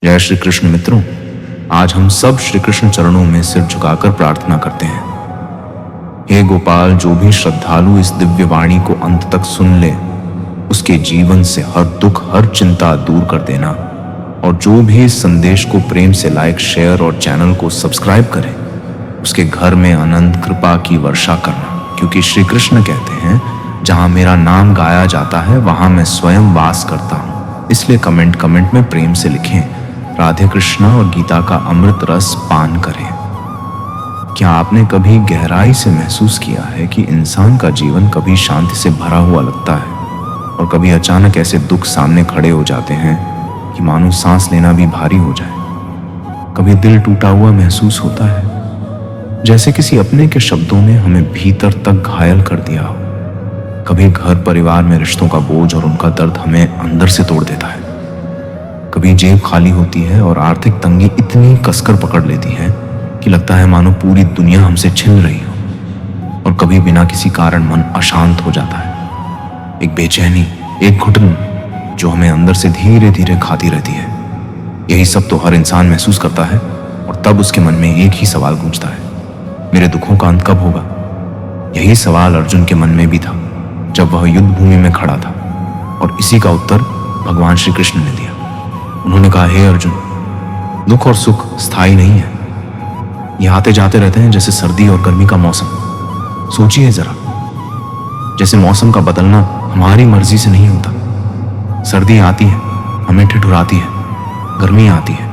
जय श्री कृष्ण मित्रों, आज हम सब श्री कृष्ण चरणों में सिर झुकाकर प्रार्थना करते हैं। हे गोपाल, जो भी श्रद्धालु इस दिव्य वाणी को अंत तक सुन ले, उसके जीवन से हर दुख हर चिंता दूर कर देना। और जो भी इस संदेश को प्रेम से लाइक, शेयर और चैनल को सब्सक्राइब करे, उसके घर में अनंत कृपा की वर्षा करना। क्योंकि श्री कृष्ण कहते हैं, जहां मेरा नाम गाया जाता है वहां मैं स्वयं वास करता हूं। इसलिए कमेंट में प्रेम से लिखें, राधे कृष्णा और गीता का अमृत रस पान करें। क्या आपने कभी गहराई से महसूस किया है कि इंसान का जीवन कभी शांति से भरा हुआ लगता है और कभी अचानक ऐसे दुख सामने खड़े हो जाते हैं कि मानो सांस लेना भी भारी हो जाए। कभी दिल टूटा हुआ महसूस होता है, जैसे किसी अपने के शब्दों ने हमें भीतर तक घायल कर दिया हो। कभी घर परिवार में रिश्तों का बोझ और उनका दर्द हमें अंदर से तोड़ देता है। कभी जेब खाली होती है और आर्थिक तंगी इतनी कसकर पकड़ लेती है कि लगता है मानो पूरी दुनिया हमसे छिन रही हो। और कभी बिना किसी कारण मन अशांत हो जाता है, एक बेचैनी, एक घुटन जो हमें अंदर से धीरे धीरे खाती रहती है। यही सब तो हर इंसान महसूस करता है। और तब उसके मन में एक ही सवाल गूंजता है, मेरे दुखों का अंत कब होगा? यही सवाल अर्जुन के मन में भी था जब वह युद्ध भूमि में खड़ा था। और इसी का उत्तर भगवान श्री कृष्ण ने दिया। उन्होंने कहा, हे अर्जुन, दुख और सुख स्थायी नहीं है, ये आते जाते रहते हैं जैसे सर्दी और गर्मी का मौसम। सोचिए जरा, जैसे मौसम का बदलना हमारी मर्जी से नहीं होता। सर्दी आती है, हमें ठिठुराती है। गर्मी आती है,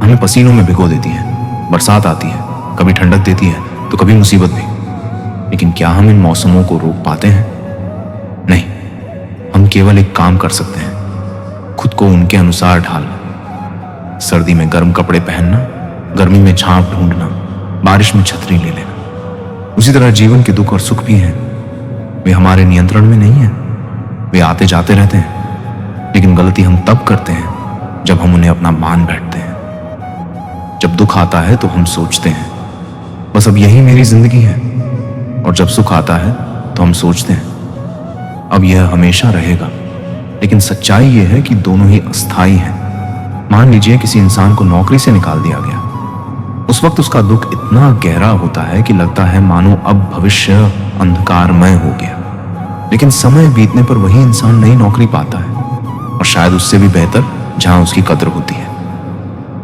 हमें पसीनों में भिगो देती है। बरसात आती है, कभी ठंडक देती है तो कभी मुसीबत भी। लेकिन क्या हम इन मौसमों को रोक पाते हैं? नहीं। हम केवल एक काम कर सकते हैं, खुद को उनके अनुसार ढालना। सर्दी में गर्म कपड़े पहनना, गर्मी में छांव ढूंढना, बारिश में छतरी ले लेना। उसी तरह जीवन के दुख और सुख भी हैं, वे हमारे नियंत्रण में नहीं हैं। वे आते जाते रहते हैं। लेकिन गलती हम तब करते हैं जब हम उन्हें अपना मान बैठते हैं। जब दुख आता है तो हम सोचते हैं, बस अब यही मेरी जिंदगी है। और जब सुख आता है तो हम सोचते हैं, अब यह हमेशा रहेगा। लेकिन सच्चाई यह है कि दोनों ही अस्थायी हैं। मान लीजिए किसी इंसान को नौकरी से निकाल दिया गया। उस वक्त उसका दुख इतना गहरा होता है कि लगता है मानो अब भविष्य अंधकारमय हो गया। लेकिन समय बीतने पर वही इंसान नई नौकरी पाता है, और शायद उससे भी बेहतर, जहां उसकी कद्र होती है।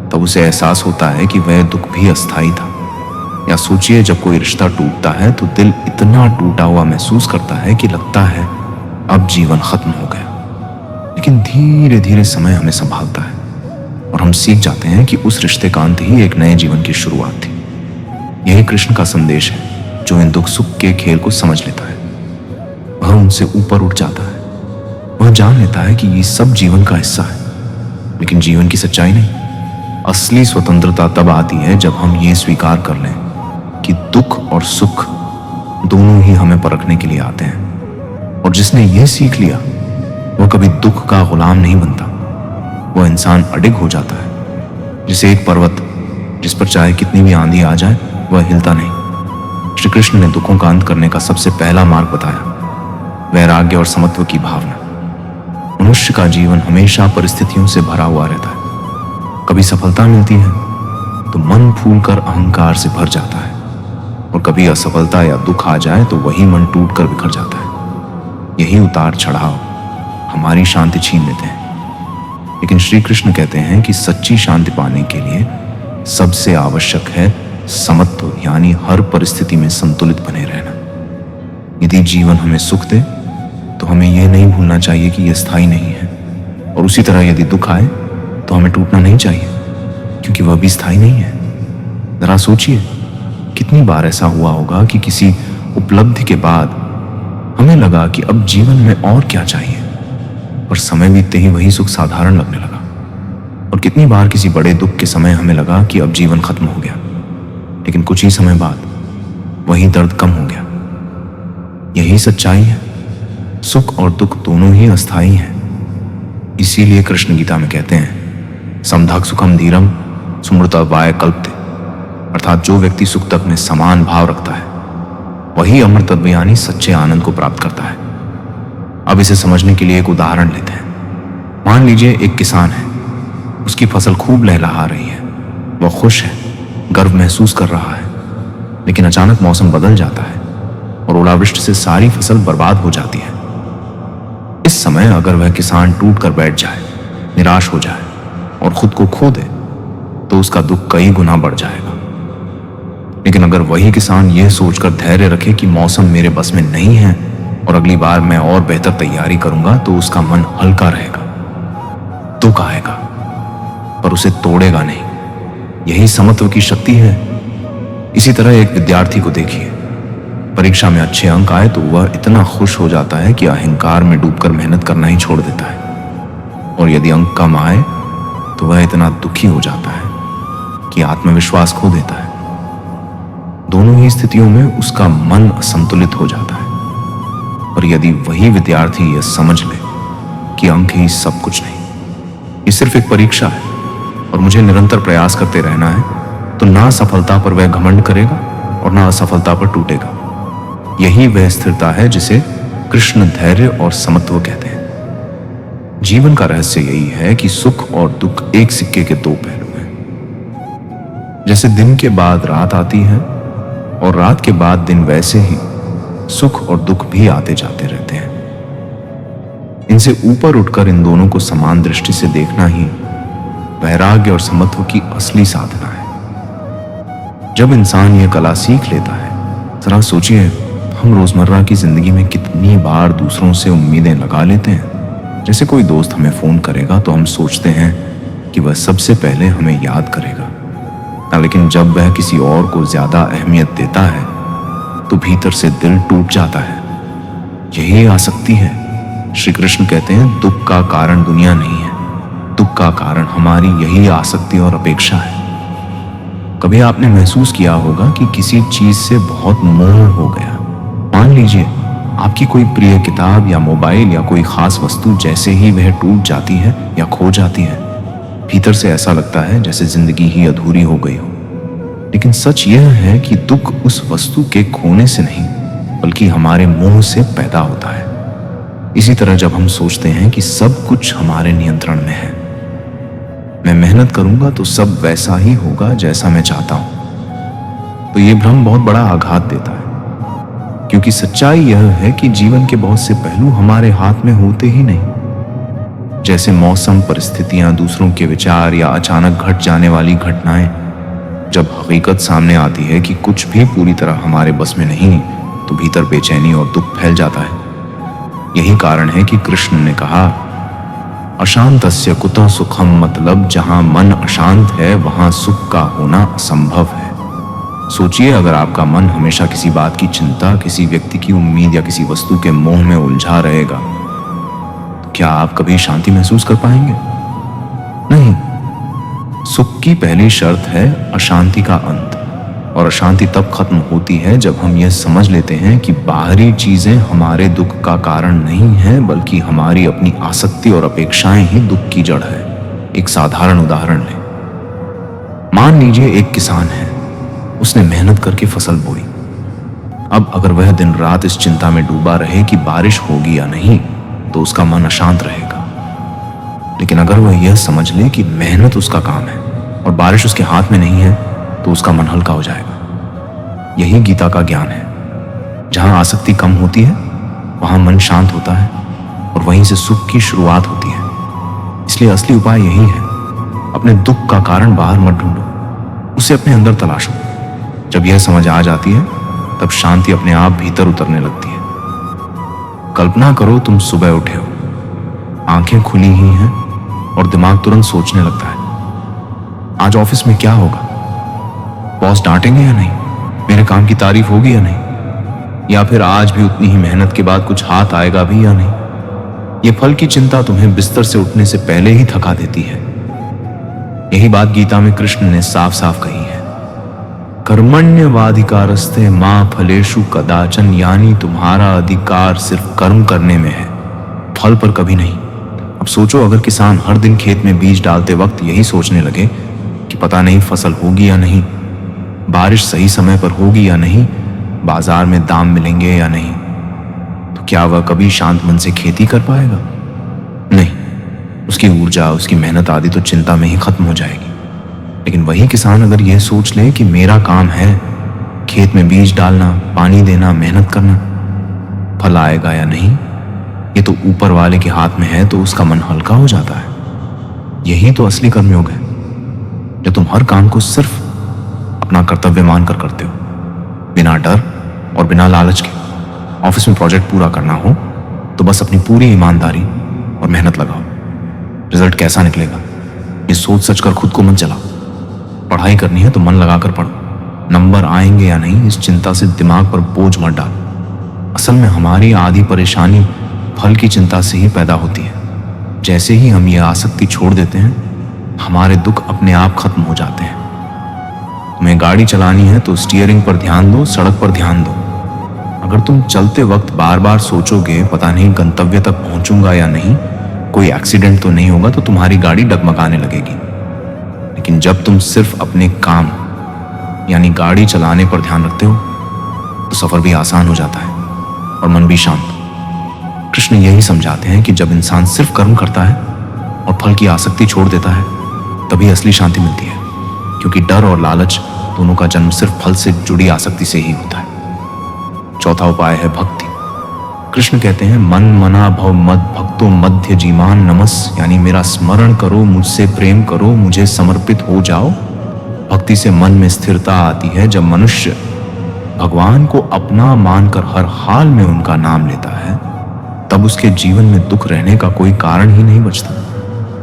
तब उसे एहसास होता है कि वह दुख भी अस्थायी था। या सोचिए, जब कोई रिश्ता टूटता है तो दिल इतना टूटा हुआ महसूस करता है कि लगता है अब जीवन खत्म हो गया। लेकिन धीरे धीरे समय हमें संभालता है और हम सीख जाते हैं कि उस रिश्ते का अंत ही एक नए जीवन की शुरुआत थी। यही कृष्ण का संदेश है, जो इन दुख सुख के खेल को समझ लेता है वह उनसे ऊपर उठ जाता है। वह जान लेता है कि ये सब जीवन का हिस्सा है, लेकिन जीवन की सच्चाई नहीं। असली स्वतंत्रता तब आती है जब हम ये स्वीकार कर लें कि दुख और सुख दोनों ही हमें परखने के लिए आते हैं। और जिसने ये सीख लिया, वह कभी दुख का गुलाम नहीं बनता। वह इंसान अडिग हो जाता है, जैसे एक पर्वत जिस पर चाहे कितनी भी आंधी आ जाए वह हिलता नहीं। श्री कृष्ण ने दुखों का अंत करने का सबसे पहला मार्ग बताया, वैराग्य और समत्व की भावना। मनुष्य का जीवन हमेशा परिस्थितियों से भरा हुआ रहता है। कभी सफलता मिलती है तो मन फूलकर अहंकार से भर जाता है, और कभी असफलता या दुख आ जाए तो वही मन टूटकर बिखर जाता है। यही उतार चढ़ाव हमारी शांति छीन लेते हैं। लेकिन श्री कृष्ण कहते हैं कि सच्ची शांति पाने के लिए सबसे आवश्यक है समत्व, यानी हर परिस्थिति में संतुलित बने रहना। यदि जीवन हमें सुख दे तो हमें यह नहीं भूलना चाहिए कि यह स्थायी नहीं है। और उसी तरह यदि दुख आए तो हमें टूटना नहीं चाहिए, क्योंकि वह भी स्थायी नहीं है। जरा सोचिए, कितनी बार ऐसा हुआ होगा कि किसी उपलब्धि के बाद हमें लगा कि अब जीवन में और क्या चाहिए, और समय बीतते ही वही सुख साधारण लगने लगा। और कितनी बार किसी बड़े दुख के समय हमें लगा कि अब जीवन खत्म हो गया, लेकिन कुछ ही समय बाद वही दर्द कम हो गया। यही सच्चाई है, सुख और दुख दोनों ही अस्थायी हैं। इसीलिए कृष्ण गीता में कहते हैं, समधक सुखम धीरम सुमृतवाय कल्पते। अर्थात जो व्यक्ति सुख तक में समान भाव रखता है वही अमर तत्व यानी सच्चे आनंद को प्राप्त करता है। अब इसे समझने के लिए एक उदाहरण लेते हैं। मान लीजिए एक किसान है, उसकी फसल खूब लहलहा रही है, वह खुश है, गर्व महसूस कर रहा है। लेकिन अचानक मौसम बदल जाता है और ओलावृष्टि से सारी फसल बर्बाद हो जाती है। इस समय अगर वह किसान टूट कर बैठ जाए, निराश हो जाए और खुद को खो दे, तो उसका दुख कई गुना बढ़ जाएगा। लेकिन अगर वही किसान यह सोचकर धैर्य रखे कि मौसम मेरे बस में नहीं है और अगली बार मैं और बेहतर तैयारी करूंगा, तो उसका मन हल्का रहेगा। दुख आएगा पर उसे तोड़ेगा नहीं। यही समत्व की शक्ति है। इसी तरह एक विद्यार्थी को देखिए, परीक्षा में अच्छे अंक आए तो वह इतना खुश हो जाता है कि अहंकार में डूबकर मेहनत करना ही छोड़ देता है, और यदि अंक कम आए तो वह इतना दुखी हो जाता है कि आत्मविश्वास खो देता है। दोनों ही स्थितियों में उसका मन असंतुलित हो जाता है। और यदि वही विद्यार्थी यह समझ ले कि अंक ही सब कुछ नहीं, ये सिर्फ एक परीक्षा है और मुझे निरंतर प्रयास करते रहना है, तो ना सफलता पर वह घमंड करेगा और ना असफलता पर टूटेगा। यही वह स्थिरता है जिसे कृष्ण धैर्य और समत्व कहते हैं। जीवन का रहस्य यही है कि सुख और दुख एक सिक्के के दो पहलू हैं। जैसे दिन के बाद रात आती है और रात के बाद दिन, वैसे ही सुख और दुख भी आते जाते रहते हैं। इनसे ऊपर उठकर इन दोनों को समान दृष्टि से देखना ही वैराग्य और समत्व की असली साधना है। जब इंसान यह कला सीख लेता है, जरा सोचिए, हम रोजमर्रा की जिंदगी में कितनी बार दूसरों से उम्मीदें लगा लेते हैं। जैसे कोई दोस्त हमें फोन करेगा तो हम सोचते हैं कि वह सबसे पहले हमें याद करेगा, लेकिन जब वह किसी और को ज्यादा अहमियत देता है तो भीतर से दिल टूट जाता है। यही आसक्ति है। श्री कृष्ण कहते हैं, दुख का कारण दुनिया नहीं है, दुख का कारण हमारी यही आसक्ति और अपेक्षा है। कभी आपने महसूस किया होगा कि किसी चीज से बहुत मोह हो गया। मान लीजिए आपकी कोई प्रिय किताब या मोबाइल या कोई खास वस्तु, जैसे ही वह टूट जाती है या खो जाती है, भीतर से ऐसा लगता है जैसे जिंदगी ही अधूरी हो गई हो। लेकिन सच यह है कि दुख उस वस्तु के खोने से नहीं, बल्कि हमारे मोह से पैदा होता है। इसी तरह जब हम सोचते हैं कि सब कुछ हमारे नियंत्रण में है, मैं मेहनत करूंगा तो सब वैसा ही होगा जैसा मैं चाहता हूं, तो यह भ्रम बहुत बड़ा आघात देता है। क्योंकि सच्चाई यह है कि जीवन के बहुत से पहलू हमारे हाथ में होते ही नहीं। जैसे मौसम, परिस्थितियां, दूसरों के विचार या अचानक घट जाने वाली घटनाएं। जब हकीकत सामने आती है कि कुछ भी पूरी तरह हमारे बस में नहीं, तो भीतर बेचैनी और दुख फैल जाता है। यही कारण है कि कृष्ण ने कहा, अशांतस्य कुतः सुखम, मतलब जहां मन अशांत है वहां सुख का होना असंभव है। सोचिए, अगर आपका मन हमेशा किसी बात की चिंता, किसी व्यक्ति की उम्मीद या किसी वस्तु के मोह में उलझा रहेगा, तो क्या आप कभी शांति महसूस कर पाएंगे? नहीं। सुख की पहली शर्त है अशांति का अंत, और अशांति तब खत्म होती है जब हम यह समझ लेते हैं कि बाहरी चीजें हमारे दुख का कारण नहीं है, बल्कि हमारी अपनी आसक्ति और अपेक्षाएं ही दुख की जड़ है। एक साधारण उदाहरण लें। मान लीजिए एक किसान है, उसने मेहनत करके फसल बोई। अब अगर वह दिन रात इस चिंता में डूबा रहे कि बारिश होगी या नहीं, तो उसका मन अशांत रहेगा। लेकिन अगर वह यह समझ ले कि मेहनत उसका काम है और बारिश उसके हाथ में नहीं है, तो उसका मन हल्का हो जाएगा। यही गीता का ज्ञान है। जहां आसक्ति कम होती है वहां मन शांत होता है और वहीं से सुख की शुरुआत होती है। इसलिए असली उपाय यही है, अपने दुख का कारण बाहर मत ढूंढो, उसे अपने अंदर तलाशो। जब यह समझ आ जाती है, तब शांति अपने आप भीतर उतरने लगती है। कल्पना करो, तुम सुबह उठे हो, आंखें खुली ही हैं और दिमाग तुरंत सोचने लगता है, आज ऑफिस में क्या होगा, बॉस डांटेंगे या नहीं, मेरे काम की तारीफ होगी या नहीं, या फिर आज भी उतनी ही मेहनत के बाद कुछ हाथ आएगा भी या नहीं। यह फल की चिंता तुम्हें बिस्तर से उठने से पहले ही थका देती है। यही बात गीता में कृष्ण ने साफ साफ कही है, कर्मण्यवाधिकारस्ते मां फलेषु कदाचन, यानी तुम्हारा अधिकार सिर्फ कर्म करने में है, फल पर कभी नहीं। अब सोचो, अगर किसान हर दिन खेत में बीज डालते वक्त यही सोचने लगे कि पता नहीं फसल होगी या नहीं, बारिश सही समय पर होगी या नहीं, बाजार में दाम मिलेंगे या नहीं, तो क्या वह कभी शांत मन से खेती कर पाएगा? नहीं। उसकी ऊर्जा, उसकी मेहनत आदि तो चिंता में ही खत्म हो जाएगी। लेकिन वही किसान अगर यह सोच ले कि मेरा काम है खेत में बीज डालना, पानी देना, मेहनत करना, फल आएगा या नहीं ये तो ऊपर वाले के हाथ में है, तो उसका मन हल्का हो जाता है। यही तो असली कर्मयोग है, जब तुम हर काम को सिर्फ अपना कर्तव्य मानकर करते हो, बिना डर और बिना लालच के। ऑफिस में प्रोजेक्ट पूरा करना हो तो बस अपनी पूरी ईमानदारी और मेहनत लगाओ। रिजल्ट कैसा निकलेगा ये सोच सच कर खुद को मत जलाओ। पढ़ाई करनी है तो मन लगाकर पढ़ो, नंबर आएंगे या नहीं इस चिंता से दिमाग पर बोझ मत डालो। असल में हमारी आधी परेशानी फल की चिंता से ही पैदा होती है। जैसे ही हम ये आसक्ति छोड़ देते हैं हमारे दुख अपने आप खत्म हो जाते हैं। तुम्हें गाड़ी चलानी है तो स्टीयरिंग पर ध्यान दो, सड़क पर ध्यान दो। अगर तुम चलते वक्त बार बार सोचोगे पता नहीं गंतव्य तक पहुंचूंगा या नहीं, कोई एक्सीडेंट तो नहीं होगा, तो तुम्हारी गाड़ी डगमगाने लगेगी। लेकिन जब तुम सिर्फ अपने काम यानी गाड़ी चलाने पर ध्यान रखते हो तो सफर भी आसान हो जाता है और मन भी शांत। कृष्ण यही समझाते हैं कि जब इंसान सिर्फ कर्म करता है और फल की आसक्ति छोड़ देता है तभी असली शांति मिलती है, क्योंकि डर और लालच दोनों का जन्म सिर्फ फल से जुड़ी आसक्ति से ही होता है। चौथा उपाय है भक्ति। कृष्ण कहते हैं मन मना भव मद भक्तो मध्य जीमान नमस, यानी मेरा स्मरण करो, मुझसे प्रेम करो, मुझे समर्पित हो जाओ। भक्ति से मन में स्थिरता आती है। जब मनुष्य भगवान को अपना मानकर हर हाल में उनका नाम लेता है तब उसके जीवन में दुख रहने का कोई कारण ही नहीं बचता,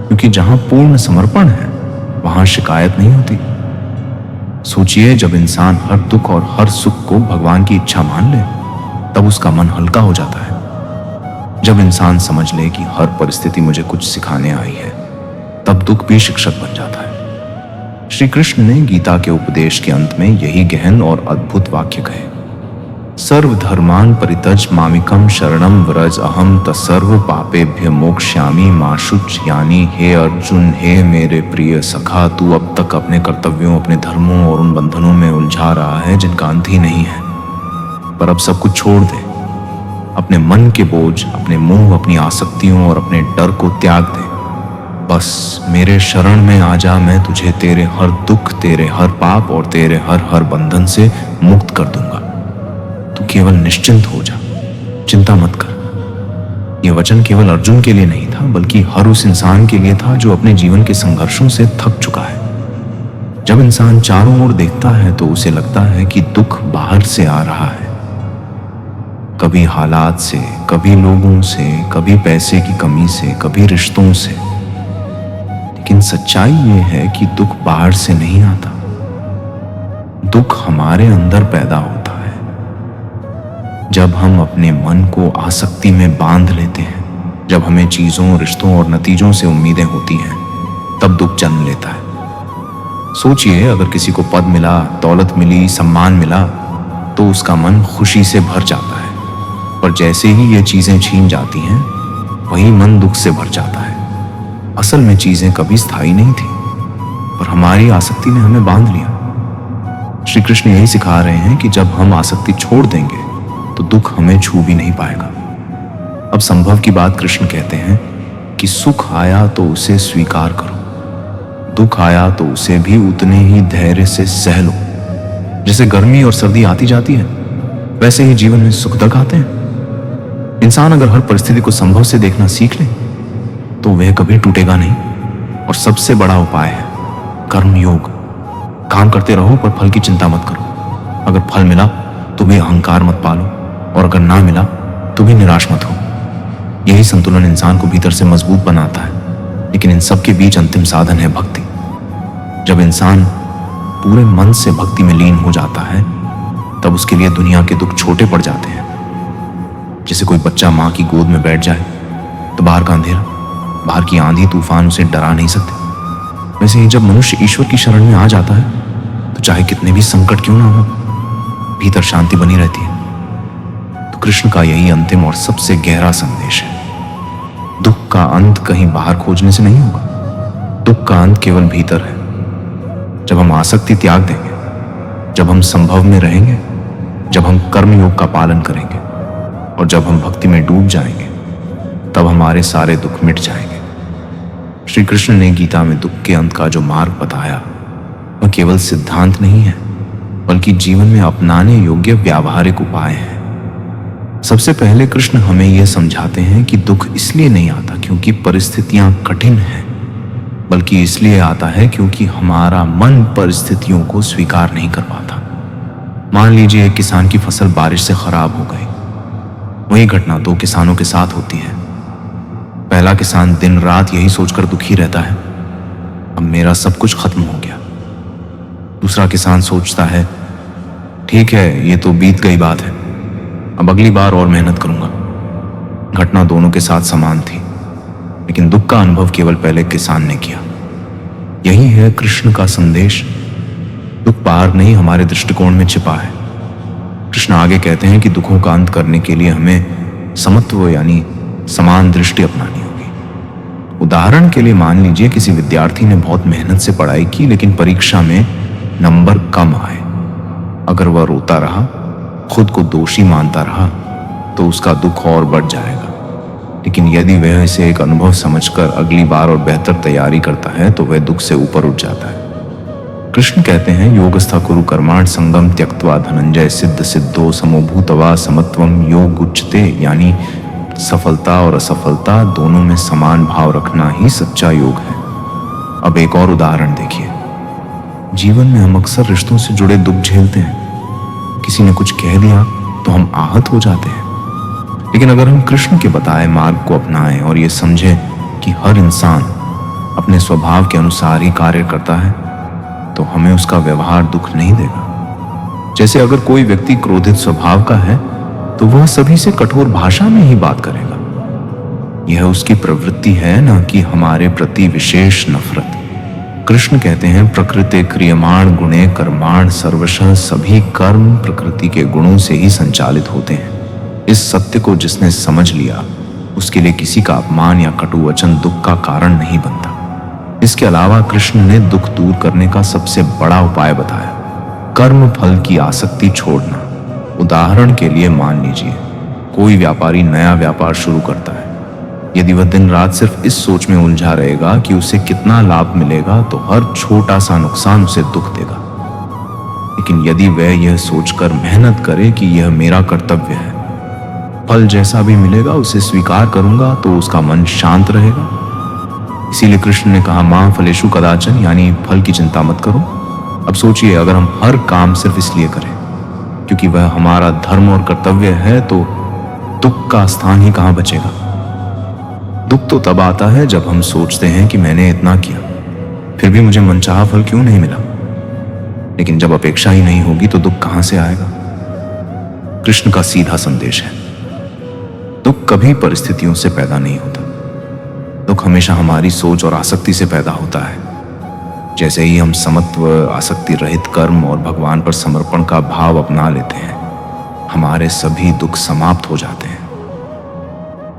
क्योंकि जहां पूर्ण समर्पण है वहां शिकायत नहीं होती। सोचिए, जब इंसान हर दुख और हर सुख को भगवान की इच्छा मान ले तब उसका मन हल्का हो जाता है। जब इंसान समझ ले कि हर परिस्थिति मुझे कुछ सिखाने आई है तब दुख भी शिक्षक बन जाता है। श्री कृष्ण ने गीता के उपदेश के अंत में यही गहन और अद्भुत वाक्य कहे, सर्वधर्मान् परित्यज मामिकं शरणं व्रज अहम तत्सर्व पापेभ्य मोक्ष्यामि मा शुच। यानी हे अर्जुन, हे मेरे प्रिय सखा, तू अब तक अपने कर्तव्यों, अपने धर्मों और उन बंधनों में उलझा रहा है जिनका अंत ही नहीं है। पर अब सब कुछ छोड़ दे, अपने मन के बोझ, अपने मोह, अपनी आसक्तियों और अपने डर को त्याग दे। बस मेरे शरण में आ जा, मैं तुझे तेरे हर दुख, तेरे हर पाप और तेरे हर बंधन से मुक्त कर दूंगा। तू केवल निश्चिंत हो जा, चिंता मत कर। यह वचन केवल अर्जुन के लिए नहीं था, बल्कि हर उस इंसान के लिए था जो अपने जीवन के संघर्षों से थक चुका है। जब इंसान चारों ओर देखता है तो उसे लगता है कि दुख बाहर से आ रहा है, कभी हालात से, कभी लोगों से, कभी पैसे की कमी से, कभी रिश्तों से। लेकिन सच्चाई ये है कि दुख बाहर से नहीं आता, दुख हमारे अंदर पैदा होता है। जब हम अपने मन को आसक्ति में बांध लेते हैं, जब हमें चीजों, रिश्तों और नतीजों से उम्मीदें होती हैं, तब दुख जन्म लेता है। सोचिए, अगर किसी को पद मिला, दौलत मिली, सम्मान मिला तो उसका मन खुशी से भर जाता है। पर जैसे ही ये चीजें छीन जाती हैं वही मन दुख से भर जाता है। असल में चीजें कभी स्थायी नहीं थी, पर हमारी आसक्ति ने हमें बांध लिया। श्री कृष्ण यही सिखा रहे हैं कि जब हम आसक्ति छोड़ देंगे तो दुख हमें छू भी नहीं पाएगा। अब संभव की बात कृष्ण कहते हैं कि सुख आया तो उसे स्वीकार करो, दुख आया तो उसे भी उतने ही धैर्य से सह लो। जैसे गर्मी और सर्दी आती जाती है वैसे ही जीवन में सुख दुख आते हैं। इंसान अगर हर परिस्थिति को संभव से देखना सीख ले तो वह कभी टूटेगा नहीं। और सबसे बड़ा उपाय है कर्म योग। काम करते रहो पर फल की चिंता मत करो। अगर फल मिला तो भी अहंकार मत पालो, और अगर ना मिला तो भी निराश मत हो। यही संतुलन इंसान को भीतर से मजबूत बनाता है। लेकिन इन सब के बीच अंतिम साधन है भक्ति। जब इंसान पूरे मन से भक्ति में लीन हो जाता है तब उसके लिए दुनिया के दुख छोटे पड़ जाते हैं। जैसे कोई बच्चा माँ की गोद में बैठ जाए तो बाहर का अंधेरा, बाहर की आंधी तूफान उसे डरा नहीं सकते। वैसे ही जब मनुष्य ईश्वर की शरण में आ जाता है तो चाहे कितने भी संकट क्यों ना हो, भीतर शांति बनी रहती है। तो कृष्ण का यही अंतिम और सबसे गहरा संदेश है। दुख का अंत कहीं बाहर खोजने से नहीं होगा, दुख का अंत केवल भीतर है। जब हम आसक्ति त्याग देंगे, जब हम संभव में रहेंगे, जब हम कर्म योग का पालन करेंगे और जब हम भक्ति में डूब जाएंगे तब हमारे सारे दुख मिट जाएंगे। श्री कृष्ण ने गीता में दुख के अंत का जो मार्ग बताया वह केवल सिद्धांत नहीं है, बल्कि जीवन में अपनाने योग्य व्यावहारिक उपाय है। सबसे पहले कृष्ण हमें यह समझाते हैं कि दुख इसलिए नहीं आता क्योंकि परिस्थितियां कठिन हैं, बल्कि इसलिए आता है क्योंकि हमारा मन परिस्थितियों को स्वीकार नहीं कर पाता। मान लीजिए एक किसान की फसल बारिश से खराब हो गई। वही घटना दो किसानों के साथ होती है। पहला किसान दिन रात यही सोचकर दुखी रहता है, अब मेरा सब कुछ खत्म हो गया। दूसरा किसान सोचता है, ठीक है ये तो बीत गई बात है, अब अगली बार और मेहनत करूंगा। घटना दोनों के साथ समान थी, लेकिन दुख का अनुभव केवल पहले किसान ने किया। यही है कृष्ण का संदेश। दुख बाहर नहीं, हमारे दृष्टिकोण में छिपा है। कृष्ण आगे कहते हैं कि दुखों का अंत करने के लिए हमें समत्व यानी समान दृष्टि अपनानी होगी। उदाहरण के लिए मान लीजिए किसी विद्यार्थी ने बहुत मेहनत से पढ़ाई की, लेकिन परीक्षा में नंबर कम आए। अगर वह रोता रहा, खुद को दोषी मानता रहा, तो उसका दुख और बढ़ जाएगा। लेकिन यदि वह इसे एक अनुभव समझकर अगली बार और बेहतर तैयारी करता है, तो वह दुख से ऊपर उठ जाता है। कृष्ण कहते हैं, योगस्था कुरु कर्माण संगम त्यक्त्वा धनंजय सिद्ध सिद्धो समोभूतवा समत्वम योग उच्चते, यानी सफलता और असफलता दोनों में समान भाव रखना ही सच्चा योग है। अब एक और उदाहरण देखिए। जीवन में हम अक्सर रिश्तों से जुड़े दुख झेलते हैं। किसी ने कुछ कह दिया तो हम आहत हो जाते हैं, लेकिन अगर हम कृष्ण के बताए मार्ग को अपनाएं और ये समझें कि हर इंसान अपने स्वभाव के अनुसार ही कार्य करता है, तो हमें उसका व्यवहार दुख नहीं देगा। जैसे अगर कोई व्यक्ति क्रोधित स्वभाव का है, तो वह सभी से कठोर भाषा में ही बात करेगा। यह उसकी प्रवृत्ति है, न कि हमारे प्रति विशेष नफरत। कृष्ण कहते हैं, प्रकृति क्रियमाण गुणे कर्माण सर्वशः, सभी कर्म प्रकृति के गुणों से ही संचालित होते हैं। इस सत्य को जिसने समझ लिया, उसके लिए किसी का अपमान या कटु वचन दुख का कारण नहीं बनता। इसके अलावा कृष्ण ने दुख दूर करने का सबसे बड़ा उपाय बताया, कर्म फल की आसक्ति छोड़ना। उदाहरण के लिए मान लीजिए कोई व्यापारी नया व्यापार शुरू करता है। यदि वह दिन रात सिर्फ इस सोच में उलझा रहेगा कि उसे कितना लाभ मिलेगा, तो हर छोटा सा नुकसान उसे दुख देगा। लेकिन यदि वह यह सोचकर मेहनत करे कि यह मेरा कर्तव्य है, फल जैसा भी मिलेगा उसे स्वीकार करूंगा, तो उसका मन शांत रहेगा। इसीलिए कृष्ण ने कहा, मां फलेषु कदाचन, यानी फल की चिंता मत करो। अब सोचिए, अगर हम हर काम सिर्फ इसलिए करें क्योंकि वह हमारा धर्म और कर्तव्य है, तो दुख का स्थान ही कहां बचेगा। दुख तो तब आता है जब हम सोचते हैं कि मैंने इतना किया, फिर भी मुझे मनचाहा फल क्यों नहीं मिला। लेकिन जब अपेक्षा ही नहीं होगी, तो दुख कहां से आएगा। कृष्ण का सीधा संदेश है, दुख कभी परिस्थितियों से पैदा नहीं होता। दुख हमेशा हमारी सोच और आसक्ति से पैदा होता है। जैसे ही हम समत्व, आसक्ति रहित कर्म और भगवान पर समर्पण का भाव अपना लेते हैं, हमारे सभी दुख समाप्त हो जाते हैं।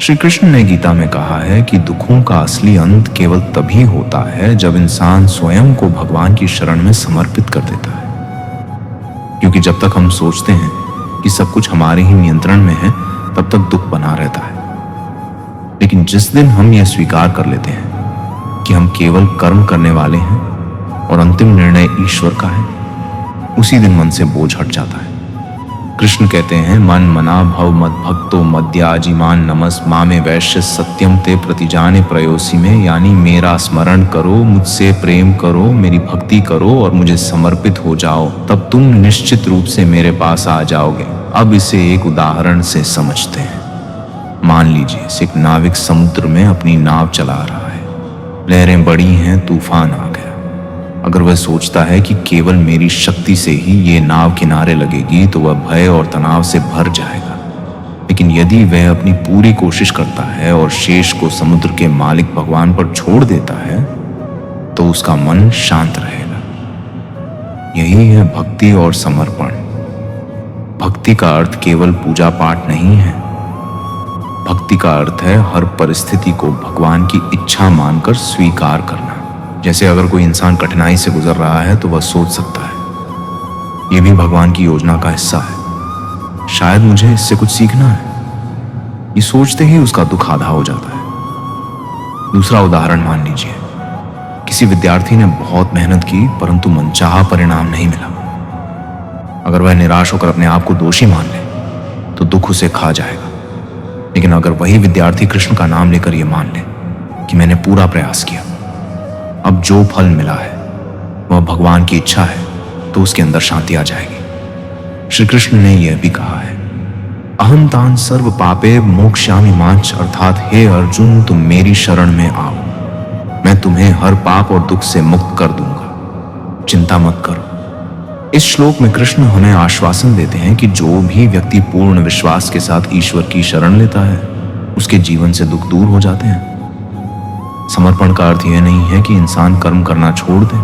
श्री कृष्ण ने गीता में कहा है कि दुखों का असली अंत केवल तभी होता है जब इंसान स्वयं को भगवान की शरण में समर्पित कर देता है। क्योंकि जब तक हम सोचते हैं कि सब कुछ हमारे ही नियंत्रण में है, तब तक दुख बना रहता है। लेकिन जिस दिन हम यह स्वीकार कर लेते हैं कि हम केवल कर्म करने वाले हैं और अंतिम निर्णय ईश्वर का है, उसी दिन मन से बोझ हट जाता है। कृष्ण कहते हैं, मन मना भव मद भक्तो मद्याजिमान नमस मामे वैश्य सत्यम ते प्रतिजाने प्रयोसी में, यानी मेरा स्मरण करो, मुझसे प्रेम करो, मेरी भक्ति करो और मुझे समर्पित हो जाओ, तब तुम निश्चित रूप से मेरे पास आ जाओगे। अब इसे एक उदाहरण से समझते हैं। मान लीजिए एक नाविक समुद्र में अपनी नाव चला रहा है। लहरें बड़ी हैं, तूफान आ गया। अगर वह सोचता है कि केवल मेरी शक्ति से ही ये नाव किनारे लगेगी, तो वह भय और तनाव से भर जाएगा। लेकिन यदि वह अपनी पूरी कोशिश करता है और शेष को समुद्र के मालिक भगवान पर छोड़ देता है, तो उसका मन शांत रहेगा। यही है भक्ति और समर्पण। भक्ति का अर्थ केवल पूजा पाठ नहीं है। भक्ति का अर्थ है हर परिस्थिति को भगवान की इच्छा मानकर स्वीकार करना। जैसे अगर कोई इंसान कठिनाई से गुजर रहा है, तो वह सोच सकता है, यह भी भगवान की योजना का हिस्सा है, शायद मुझे इससे कुछ सीखना है। ये सोचते ही उसका दुख आधा हो जाता है। दूसरा उदाहरण मान लीजिए, किसी विद्यार्थी ने बहुत मेहनत की परंतु मनचाहा परिणाम नहीं मिला। अगर वह निराश होकर अपने आप को दोषी मान ले तो दुख उसे खा जाएगा। लेकिन अगर वही विद्यार्थी कृष्ण का नाम लेकर यह मान ले कि मैंने पूरा प्रयास किया, अब जो फल मिला है वह भगवान की इच्छा है, तो उसके अंदर शांति आ जाएगी। श्री कृष्ण ने यह भी कहा है, अहम तान सर्व पापे मोक्षयामि मांच, अर्थात हे अर्जुन तुम मेरी शरण में आओ, मैं तुम्हें हर पाप और दुख से मुक्त कर दूंगा, चिंता मत करो। इस श्लोक में कृष्ण हमें आश्वासन देते हैं कि जो भी व्यक्ति पूर्ण विश्वास के साथ ईश्वर की शरण लेता है उसके जीवन से दुख दूर हो जाते हैं। समर्पण का अर्थ यह नहीं है कि इंसान कर्म करना छोड़ दे।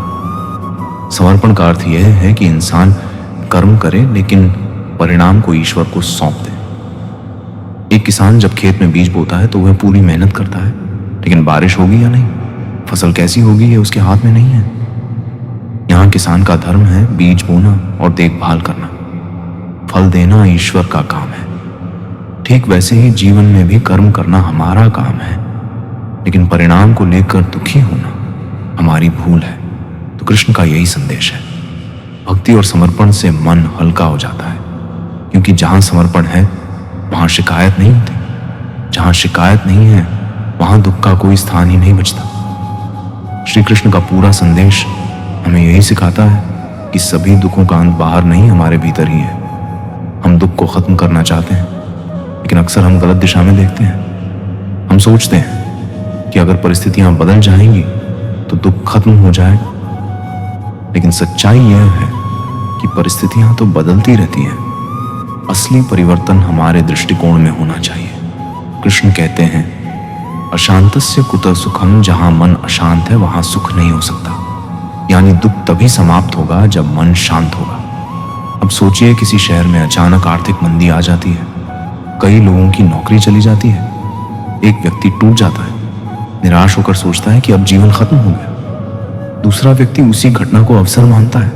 समर्पण का अर्थ यह है कि इंसान कर्म करे लेकिन परिणाम को ईश्वर को सौंप दे। एक किसान जब खेत में बीज बोता है तो वह पूरी मेहनत करता है, लेकिन बारिश होगी या नहीं, फसल कैसी होगी ये उसके हाथ में नहीं है। यहाँ किसान का धर्म है बीज बोना और देखभाल करना, फल देना ईश्वर का काम है। ठीक वैसे ही जीवन में भी कर्म करना हमारा काम है, लेकिन परिणाम को लेकर दुखी होना हमारी भूल है। तो कृष्ण का यही संदेश है। भक्ति और समर्पण से मन हल्का हो जाता है, क्योंकि जहां समर्पण है वहां शिकायत नहीं होती। जहां शिकायत नहीं है वहां दुख का कोई स्थान ही नहीं बचता। श्री कृष्ण का पूरा संदेश हमें यही सिखाता है कि सभी दुखों का अंत बाहर नहीं, हमारे भीतर ही है। हम दुख को खत्म करना चाहते हैं, लेकिन अक्सर हम गलत दिशा में देखते हैं। हम सोचते हैं कि अगर परिस्थितियां बदल जाएंगी तो दुख खत्म हो जाएगा, लेकिन सच्चाई यह है कि परिस्थितियां तो बदलती रहती हैं। असली परिवर्तन हमारे दृष्टिकोण में होना चाहिए। कृष्ण कहते हैं, अशांतस्य कुतः सुखम, जहां मन अशांत है वहां सुख नहीं हो सकता। यानी दुख तभी समाप्त होगा जब मन शांत होगा। अब सोचिए किसी शहर में अचानक आर्थिक मंदी आ जाती है, कई लोगों की नौकरी चली जाती है, एक व्यक्ति टूट जाता है, निराश होकर सोचता है कि अब जीवन खत्म हो गया। दूसरा व्यक्ति उसी घटना को अवसर मानता है,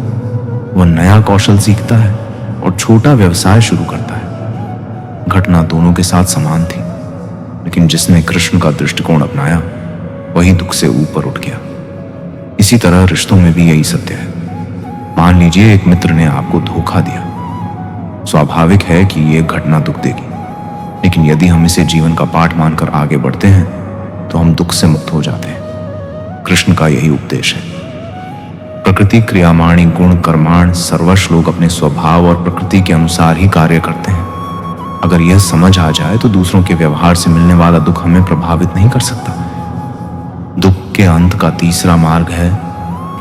वह नया कौशल सीखता है और छोटा व्यवसाय शुरू करता है। घटना दोनों के साथ समान थी, लेकिन जिसने कृष्ण का दृष्टिकोण अपनाया वही दुख से ऊपर उठ गया। इसी तरह रिश्तों में भी यही सत्य है। मान लीजिए एक मित्र ने आपको धोखा दिया, स्वाभाविक है कि यह घटना दुख देगी, लेकिन यदि हम इसे जीवन का पाठ मानकर आगे बढ़ते हैं तो हम दुख से मुक्त हो जाते हैं। कृष्ण का यही उपदेश है। प्रकृति क्रियामाणी गुण कर्माण, सर्वश लोग अपने स्वभाव और प्रकृति के अनुसार ही कार्य करते हैं। अगर यह समझ आ जाए तो दूसरों के व्यवहार से मिलने वाला दुख हमें प्रभावित नहीं कर सकता। दुख के अंत का तीसरा मार्ग है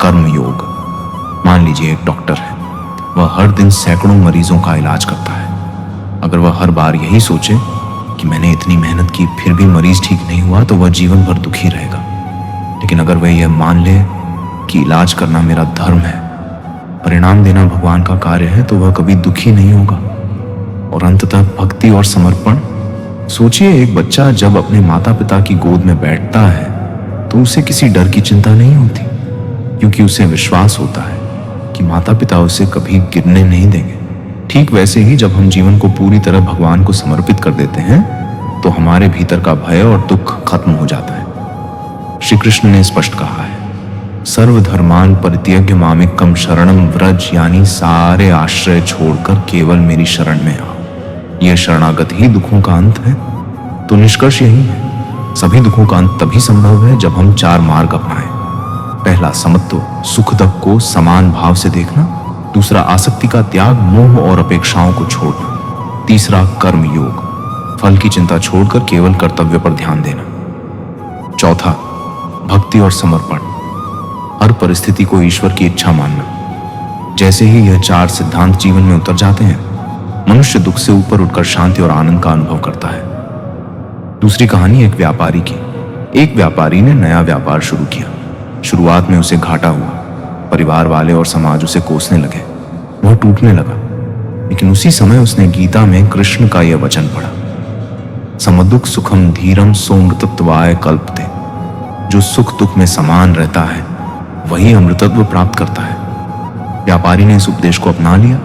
कर्म योग। मान लीजिए एक डॉक्टर है, वह हर दिन सैकड़ों मरीजों का इलाज करता है। अगर वह हर बार यही सोचे कि मैंने इतनी मेहनत की फिर भी मरीज ठीक नहीं हुआ तो वह जीवन भर दुखी रहेगा। लेकिन अगर वह यह मान ले कि इलाज करना मेरा धर्म है, परिणाम देना भगवान का कार्य है, तो वह कभी दुखी नहीं होगा। और अंततः भक्ति और समर्पण। सोचिए एक बच्चा जब अपने माता पिता की गोद में बैठता है तो उसे किसी डर की चिंता नहीं होती, क्योंकि उसे विश्वास होता है कि माता पिता उसे कभी गिरने नहीं देंगे। ठीक वैसे ही जब हम जीवन को पूरी तरह भगवान को समर्पित कर देते हैं तो हमारे भीतर का भय और दुख खत्म हो जाता है। श्री कृष्ण ने स्पष्ट कहा है, सर्वधर्मान परित्यज्य मामेकम शरणम व्रज, यानी सारे आश्रय छोड़कर केवल मेरी शरण में आओ। यह शरणागत ही दुखों का अंत है। तो निष्कर्ष यही है, सभी दुखों का अंत तभी संभव है जब हम चार मार्ग अपनाएं। पहला समत्व, सुख दुख को समान भाव से देखना। दूसरा आसक्ति का त्याग, मोह और अपेक्षाओं को छोड़ना। तीसरा कर्म योग, फल की चिंता छोड़कर केवल कर्तव्य पर ध्यान देना। चौथा भक्ति और समर्पण, हर परिस्थिति को ईश्वर की इच्छा मानना। जैसे ही यह चार सिद्धांत जीवन में उतर जाते हैं, मनुष्य दुख से ऊपर उठकर शांति और आनंद का अनुभव करता है। दूसरी कहानी एक व्यापारी की। एक व्यापारी ने नया व्यापार शुरू किया। शुरुआत में उसे घाटा हुआ, परिवार वाले और समाज उसे कोसने लगे, वह टूटने लगा। लेकिन उसी समय उसने गीता में कृष्ण का यह वचन पढ़ा, समदुख सुखम धीरम सोमृतत्वाय कल्पते। जो सुख दुख में समान रहता है वही अमृतत्व प्राप्त करता है। व्यापारी ने इस उपदेश को अपना लिया।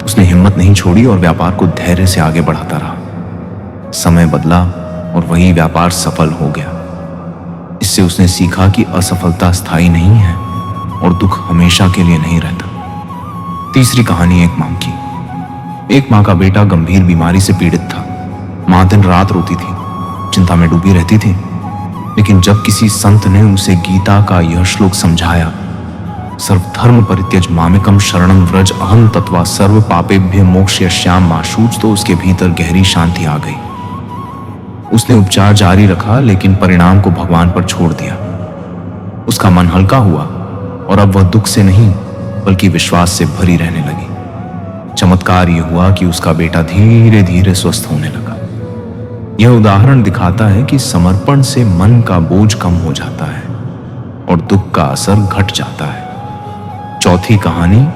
उसने हिम्मत नहीं छोड़ी और व्यापार को धैर्य से आगे बढ़ाता रहा। समय बदला और वही व्यापार सफल हो गया। इससे उसने सीखा कि असफलता स्थायी नहीं है और दुख हमेशा के लिए नहीं रहता। तीसरी कहानी एक मां की। एक मां का बेटा गंभीर बीमारी से पीड़ित था। मां दिन रात रोती थी, चिंता में डूबी रहती थी। लेकिन जब किसी संत ने उसे गीता का यह श्लोक समझाया, सर्वधर्म परित्यज मामेकम शरणं व्रज अहं तत्वा सर्व पापेभ्य मोक्षयिष्यामि मा शुच, तो उसके भीतर गहरी शांति आ गई। उसने उपचार जारी रखा, लेकिन परिणाम को भगवान पर छोड़ दिया। उसका मन हल्का हुआ और अब वह दुख से नहीं बल्कि विश्वास से भरी रहने लगी। चमत्कार यह हुआ कि उसका बेटा धीरे धीरे स्वस्थ होने लगा। यह उदाहरण दिखाता है कि समर्पण से मन का बोझ कम हो जाता है और दुख का असर घट जाता है। चौथी कहानी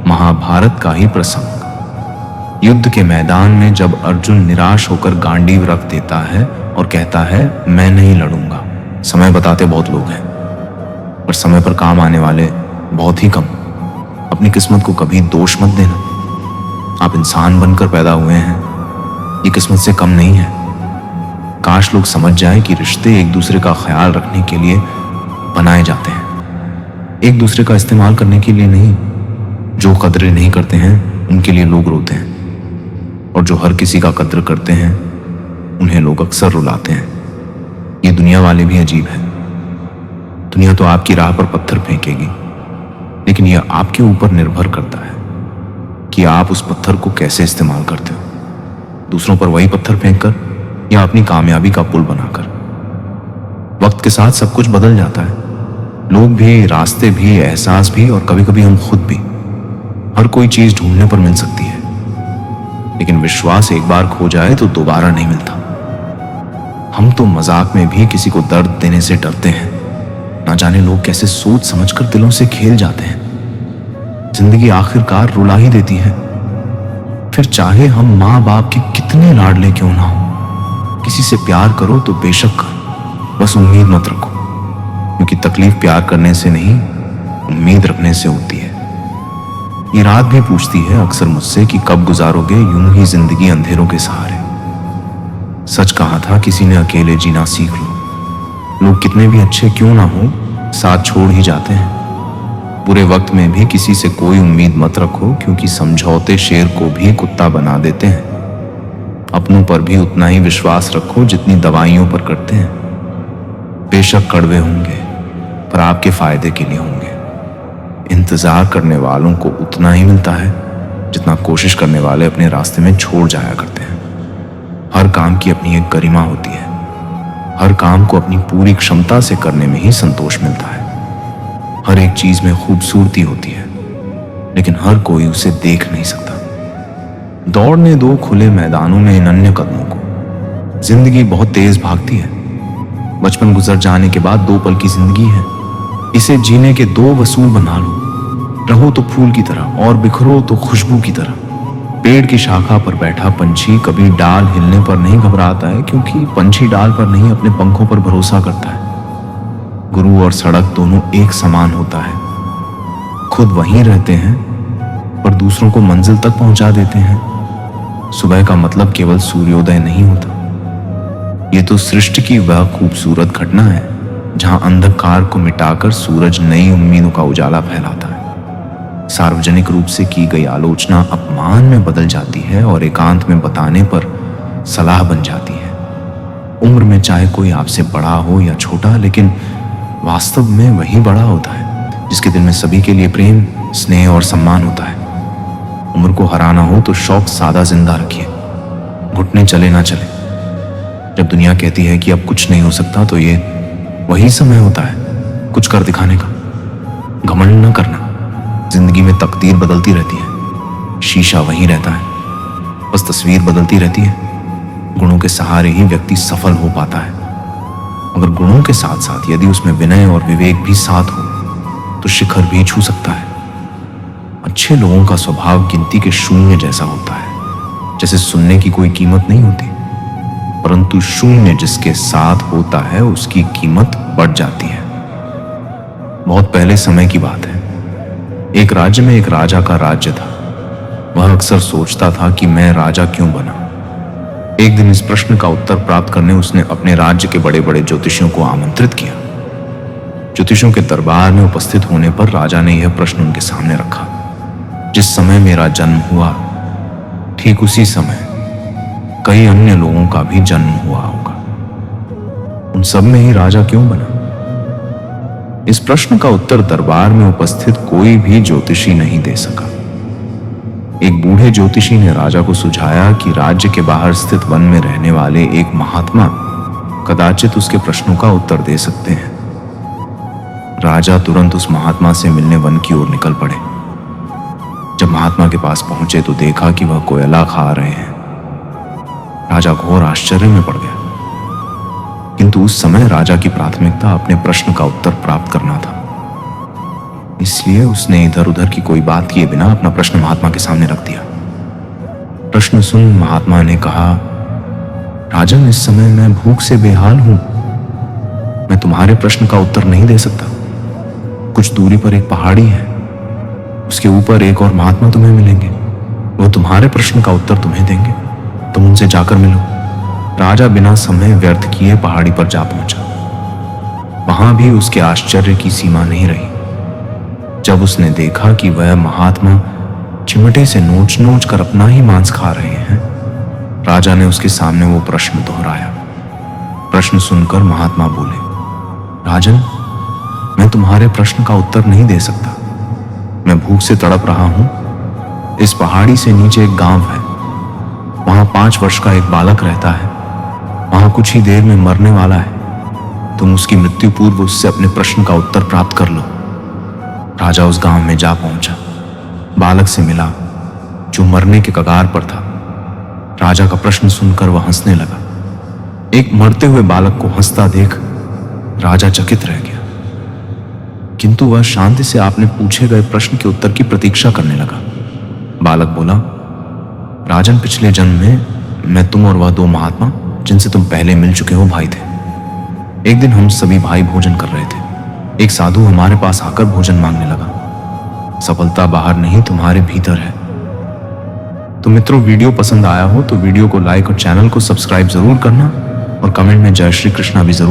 महाभारत का ही प्रसंग। युद्ध के मैदान में जब अर्जुन निराश होकर गांडीव रख देता है और कहता है मैं नहीं लड़ूंगा। समय बताते बहुत लोग हैं, पर समय पर काम आने वाले बहुत ही कम। अपनी किस्मत को कभी दोष मत देना। आप इंसान बनकर पैदा हुए हैं, ये किस्मत से कम नहीं है। काश लोग समझ जाए कि रिश्ते एक दूसरे का ख्याल रखने के लिए बनाए जाते हैं, एक दूसरे का इस्तेमाल करने के लिए नहीं। जो कदर नहीं करते हैं उनके लिए लोग रोते हैं, और जो हर किसी का कद्र करते हैं उन्हें लोग अक्सर रुलाते हैं। ये दुनिया वाले भी अजीब है। दुनिया तो आपकी राह पर पत्थर फेंकेगी, लेकिन यह आपके ऊपर निर्भर करता है कि आप उस पत्थर को कैसे इस्तेमाल करते हो। दूसरों पर वही पत्थर फेंककर या अपनी कामयाबी का पुल बनाकर। वक्त के साथ सब कुछ बदल जाता है, लोग भी, रास्ते भी, एहसास भी, और कभी कभी हम खुद भी। हर कोई चीज ढूंढने पर मिल सकती है, लेकिन विश्वास एक बार खो जाए तो दोबारा नहीं मिलता। हम तो मजाक में भी किसी को दर्द देने से डरते हैं। ना जाने लोग कैसे सोच समझकर दिलों से खेल जाते हैं। जिंदगी आखिरकार रुला ही देती है। फिर चाहे हम माँ बाप के कितने लाडले क्यों ना हो, किसी से प्यार करो तो बेशक करो, बस उम्मीद मत रखो, क्योंकि तकलीफ प्यार करने से नहीं उम्मीद रखने से होती है। ये रात भी पूछती है अक्सर मुझसे कि कब गुजारोगे यूं ही जिंदगी अंधेरों के सहारे। सच कहा था किसी ने, अकेले जीना सीख लो। लोग कितने भी अच्छे क्यों ना हो, साथ छोड़ ही जाते हैं। बुरे वक्त में भी किसी से कोई उम्मीद मत रखो, क्योंकि समझौते शेर को भी कुत्ता बना देते हैं। अपनों पर भी उतना ही विश्वास रखो जितनी दवाइयों पर करते हैं। बेशक कड़वे होंगे, पर आपके फायदे के लिए होंगे। इंतजार करने वालों को उतना ही मिलता है जितना कोशिश करने वाले अपने रास्ते में छोड़ जाया करते हैं। हर काम की अपनी एक गरिमा होती है। हर काम को अपनी पूरी क्षमता से करने में ही संतोष मिलता है। हर एक चीज में खूबसूरती होती है, लेकिन हर कोई उसे देख नहीं सकता। दौड़ने दो खुले मैदानों में इन अन्य कदमों को। जिंदगी बहुत तेज भागती है। बचपन गुजर जाने के बाद 2 पल की जिंदगी है। इसे जीने के 2 वसूल बना लो। रहो तो फूल की तरह और बिखरो तो खुशबू की तरह। पेड़ की शाखा पर बैठा पंछी कभी डाल हिलने पर नहीं घबराता है, क्योंकि पंछी डाल पर नहीं अपने पंखों पर भरोसा करता है। गुरु और सड़क दोनों एक समान होता है। खुद वहीं रहते हैं पर दूसरों को मंजिल तक पहुंचा देते हैं। सुबह का मतलब केवल सूर्योदय नहीं होता। ये तो सृष्टि की वह खूबसूरत घटना है जहां अंधकार को मिटाकर सूरज नई उम्मीदों का उजाला फैलाता है। सार्वजनिक रूप से की गई आलोचना अपमान में बदल जाती है और एकांत में बताने पर सलाह बन जाती है। उम्र में चाहे कोई आपसे बड़ा हो या छोटा, लेकिन वास्तव में वही बड़ा होता है जिसके दिल में सभी के लिए प्रेम, स्नेह और सम्मान होता है। उम्र को हराना हो तो शौक सादा जिंदा रखिए, घुटने चले ना चले। जब दुनिया कहती है कि अब कुछ नहीं हो सकता, तो ये वही समय होता है कुछ कर दिखाने का। घमंड न करना। जिंदगी में तकदीर बदलती रहती है, शीशा वहीं रहता है, बस तस्वीर बदलती रहती है। गुणों के सहारे ही व्यक्ति सफल हो पाता है, मगर गुणों के साथ साथ यदि उसमें विनय और विवेक भी साथ हो तो शिखर भी छू सकता है। अच्छे लोगों का स्वभाव गिनती के शून्य जैसा होता है। जैसे सुनने की कोई कीमत नहीं होती, परंतु शून्य जिसके साथ होता है उसकी कीमत बढ़ जाती है। बहुत पहले समय की बात है। एक राज्य में एक राजा का राज्य था। वह अक्सर सोचता था कि मैं राजा क्यों बना। एक दिन इस प्रश्न का उत्तर प्राप्त करने उसने अपने राज्य के बड़े बड़े ज्योतिषियों को आमंत्रित किया। ज्योतिषियों के दरबार में उपस्थित होने पर राजा ने यह प्रश्न उनके सामने रखा, जिस समय मेरा जन्म हुआ ठीक उसी समय कई अन्य लोगों का भी जन्म हुआ होगा, उन सब में ही राजा क्यों बना? इस प्रश्न का उत्तर दरबार में उपस्थित कोई भी ज्योतिषी नहीं दे सका। एक बूढ़े ज्योतिषी ने राजा को सुझाया कि राज्य के बाहर स्थित वन में रहने वाले एक महात्मा कदाचित उसके प्रश्नों का उत्तर दे सकते हैं। राजा तुरंत उस महात्मा से मिलने वन की ओर निकल पड़े। जब महात्मा के पास पहुंचे तो देखा कि वह कोयला खा रहे हैं। राजा घोर आश्चर्य में पड़ गया, किंतु उस समय राजा की प्राथमिकता अपने प्रश्न का उत्तर प्राप्त करना था, इसलिए उसने इधर उधर की कोई बात किए बिना अपना प्रश्न महात्मा के सामने रख दिया। प्रश्न सुन महात्मा ने कहा, राजन, इस समय मैं भूख से बेहाल हूं, मैं तुम्हारे प्रश्न का उत्तर नहीं दे सकता। कुछ दूरी पर एक पहाड़ी है, उसके ऊपर एक और महात्मा तुम्हें मिलेंगे, वो तुम्हारे प्रश्न का उत्तर तुम्हें देंगे, तुम उनसे जाकर मिलो। राजा बिना समय व्यर्थ किए पहाड़ी पर जा पहुंचा। वहां भी उसके आश्चर्य की सीमा नहीं रही जब उसने देखा कि वह महात्मा चिमटे से नोच नोच कर अपना ही मांस खा रहे हैं। राजा ने उसके सामने वो प्रश्न दोहराया। प्रश्न सुनकर महात्मा बोले, राजन, मैं तुम्हारे प्रश्न का उत्तर नहीं दे सकता। मैं भूख से तड़प रहा हूं। इस पहाड़ी से नीचे एक गांव है, वहां 5 वर्ष का एक बालक रहता है, वहां कुछ ही देर में मरने वाला है। तुम उसकी मृत्यु पूर्व उससे अपने प्रश्न का उत्तर प्राप्त कर लो। राजा उस गांव में जा पहुंचा, बालक से मिला जो मरने के कगार पर था। राजा का प्रश्न सुनकर वह हंसने लगा। एक मरते हुए बालक को हंसता देख राजा चकित रह गया, किंतु वह शांति से आपने पूछे गए प्रश्न के उत्तर की प्रतीक्षा करने लगा। बालक बोला, राजन, पिछले जन्म में मैं तुम और वह 2 महात्मा जिनसे तुम पहले मिल चुके हो भाई थे। एक दिन हम सभी भाई भोजन कर रहे थे। एक साधु हमारे पास आकर भोजन मांगने लगा। सफलता बाहर नहीं, तुम्हारे भीतर है। तो मित्रों, वीडियो पसंद आया हो तो वीडियो को लाइक और चैनल को सब्सक्राइब जरूर करना और कमेंट में जय श्री कृष्णा भी जरूर